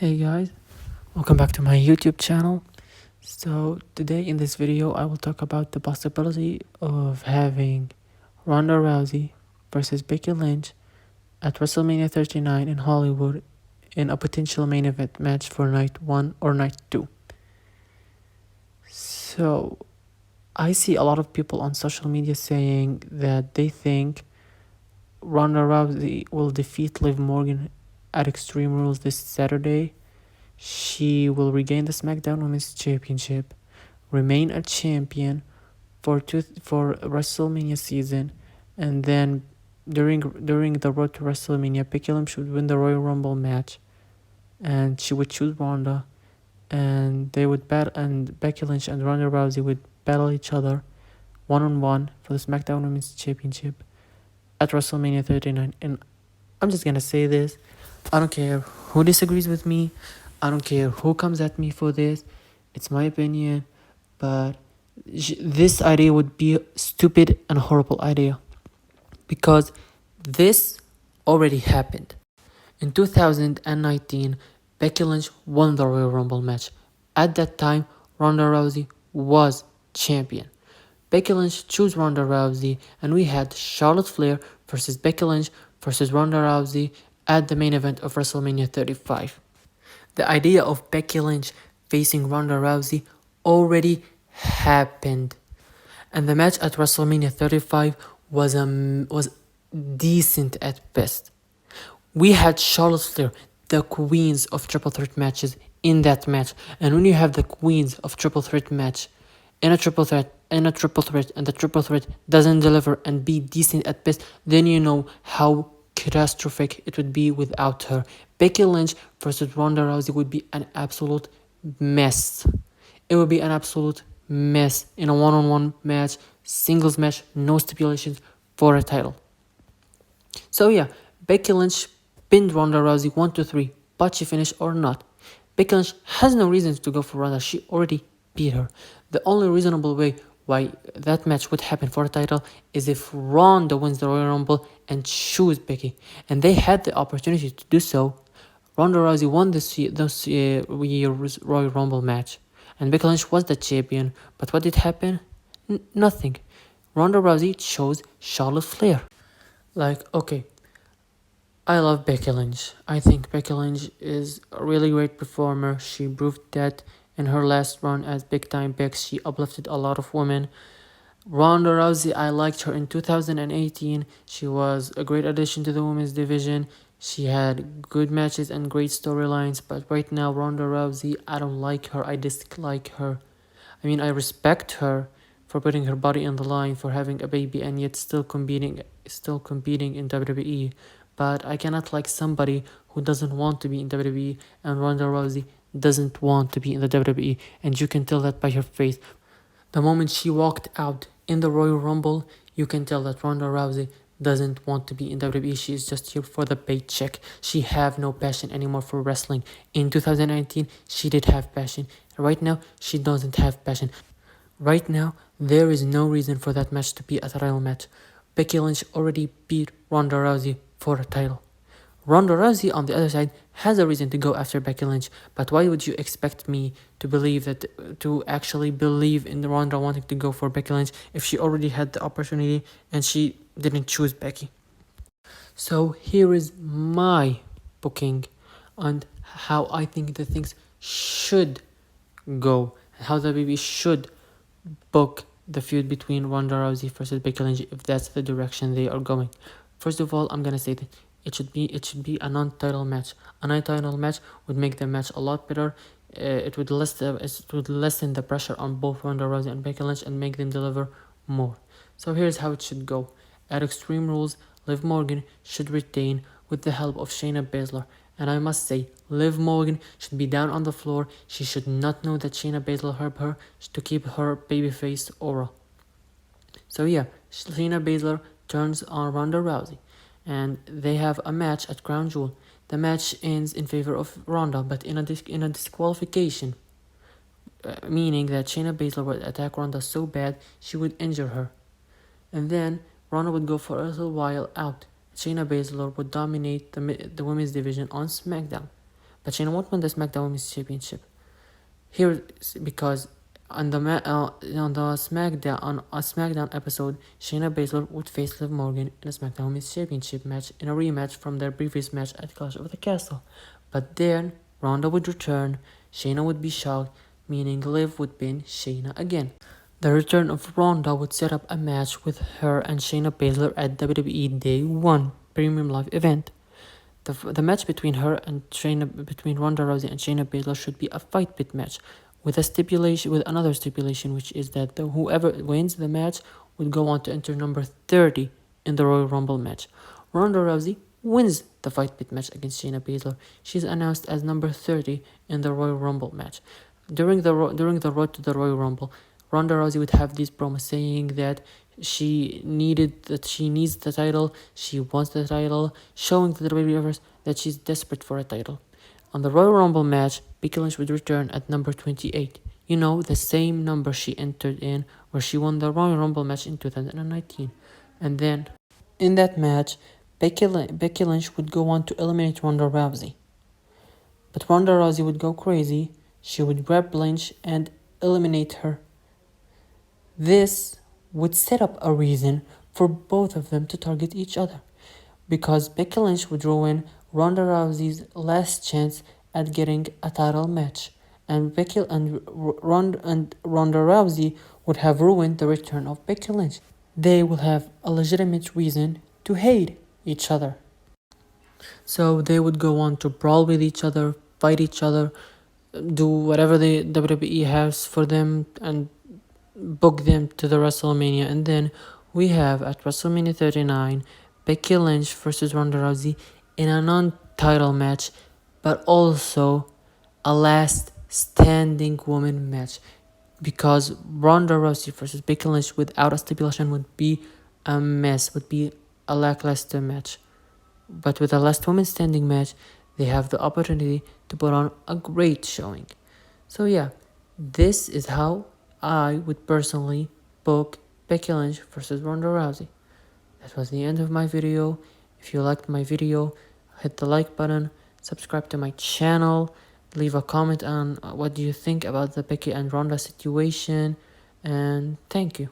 Hey guys, welcome back to my YouTube channel. So today in this video I will talk about the possibility of having Ronda Rousey versus Becky Lynch at WrestleMania 39 in Hollywood in a potential main event match for night 1 or night 2. So I see a lot of people on social media saying that they think Ronda Rousey will defeat Liv Morgan at Extreme Rules this Saturday. She will regain the SmackDown Women's Championship, remain a champion for WrestleMania season, and then during the road to WrestleMania, Becky Lynch should win the Royal Rumble match, and she would choose Ronda, and they would battle, and Becky Lynch and Ronda Rousey would battle each other one-on-one for the SmackDown Women's Championship at WrestleMania 39. And I'm just gonna say this: I don't care who disagrees with me. I don't care who comes at me for this. It's my opinion, but this idea would be a stupid and horrible idea because this already happened. In 2019, Becky Lynch won the Royal Rumble match. At that time, Ronda Rousey was champion. Becky Lynch chose Ronda Rousey, and we had Charlotte Flair versus Becky Lynch versus Ronda Rousey at the main event of WrestleMania 35. The idea of Becky Lynch facing Ronda Rousey already happened, and the match at WrestleMania 35 was decent at best. We had Charlotte Flair, the queens of triple threat matches, in that match, and when you have the queens of triple threat match in a triple threat, and the triple threat doesn't deliver and be decent at best, then you know how catastrophic it would be without her. Becky Lynch versus Ronda Rousey would be an absolute mess. It would be an absolute mess in a one-on-one match, singles match, no stipulations for a title. So yeah, Becky Lynch pinned Ronda Rousey 1-3, but she finished or not. Becky Lynch has no reason to go for Ronda. She already beat her. The only reasonable way why that match would happen for a title is if Ronda wins the Royal Rumble and choose Becky, and they had the opportunity to do so. Ronda Rousey won this year's Royal Rumble match, and Becky Lynch was the champion. But what did happen? Nothing. Ronda Rousey chose Charlotte Flair. Okay, I love Becky Lynch. I think Becky Lynch is a really great performer. She proved that in her last run as Big Time Beck. She uplifted a lot of women. Ronda Rousey, I liked her in 2018. She was a great addition to the women's division. She had good matches and great storylines, but right now Ronda Rousey, I don't like her. I dislike her. I mean, I respect her for putting her body on the line, for having a baby, and yet still competing in WWE. But I cannot like somebody who doesn't want to be in WWE, and Ronda Rousey doesn't want to be in the WWE, and you can tell that by her face. The moment she walked out in the Royal Rumble, you can tell that Ronda Rousey doesn't want to be in WWE. She is just here for the paycheck. She have no passion anymore for wrestling. In 2019, she did have passion. Right now, she doesn't have passion. Right now, there is no reason for that match to be a title match. Becky Lynch already beat Ronda Rousey for a title. Ronda Rousey, on the other side, has a reason to go after Becky Lynch, but why would you expect me to actually believe in Ronda wanting to go for Becky Lynch if she already had the opportunity and she didn't choose Becky? So here is my booking on how I think the things should go, how the WWE should book the feud between Ronda Rousey versus Becky Lynch if that's the direction they are going. First of all, I'm gonna say that it should be a non-title match. A non-title match would make the match a lot better. It would lessen the pressure on both Ronda Rousey and Becky Lynch and make them deliver more. So here's how it should go. At Extreme Rules, Liv Morgan should retain with the help of Shayna Baszler. And I must say, Liv Morgan should be down on the floor. She should not know that Shayna Baszler helped her to keep her babyface aura. So yeah, Shayna Baszler turns on Ronda Rousey, and they have a match at Crown Jewel. The match ends in favor of Ronda, but in a disqualification, meaning that Shayna Baszler would attack Ronda so bad she would injure her, and then Ronda would go for a little while out. Shayna Baszler would dominate the women's division on SmackDown. but Shayna won't win the SmackDown Women's Championship. Here, because on the SmackDown episode, Shayna Baszler would face Liv Morgan in a SmackDown Women's Championship match in a rematch from their previous match at Clash of the Castle. But then Ronda would return, Shayna would be shocked, meaning Liv would pin Shayna again. The return of Ronda would set up a match with her and Shayna Baszler at WWE Day 1 Premium Live event. The match between Ronda Rousey and Shayna Baszler should be a fight pit match, with another stipulation, which is that whoever wins the match would go on to enter number 30 in the Royal Rumble match. Ronda Rousey wins the fight pit match against Shayna Baszler. She's announced as number 30 in the Royal Rumble match. During the road to the Royal Rumble, Ronda Rousey would have these promos saying that she needs the title, she wants the title, showing to the WWE Universe that she's desperate for a title. On the Royal Rumble match, Becky Lynch would return at number 28. You know, the same number she entered in where she won the Royal Rumble match in 2019. And then, in that match, Becky Lynch would go on to eliminate Ronda Rousey. But Ronda Rousey would go crazy. She would grab Lynch and eliminate her. This would set up a reason for both of them to target each other, because Becky Lynch would ruin Ronda Rousey's last chance at getting a title match, and Ronda Rousey would have ruined the return of Becky Lynch. They will have a legitimate reason to hate each other. So they would go on to brawl with each other, fight each other, do whatever the WWE has for them, and book them to the WrestleMania. And then we have at WrestleMania 39 Becky Lynch versus Ronda Rousey in a non-title match, but also a last standing woman match, because Ronda Rousey versus Becky Lynch without a stipulation would be a mess, would be a lackluster match. But with a last woman standing match, they have the opportunity to put on a great showing. So yeah, this is how I would personally book Becky Lynch versus Ronda Rousey. That was the end of my video. If you liked my video, hit the like button, subscribe to my channel, leave a comment on what do you think about the Becky and Ronda situation, and thank you.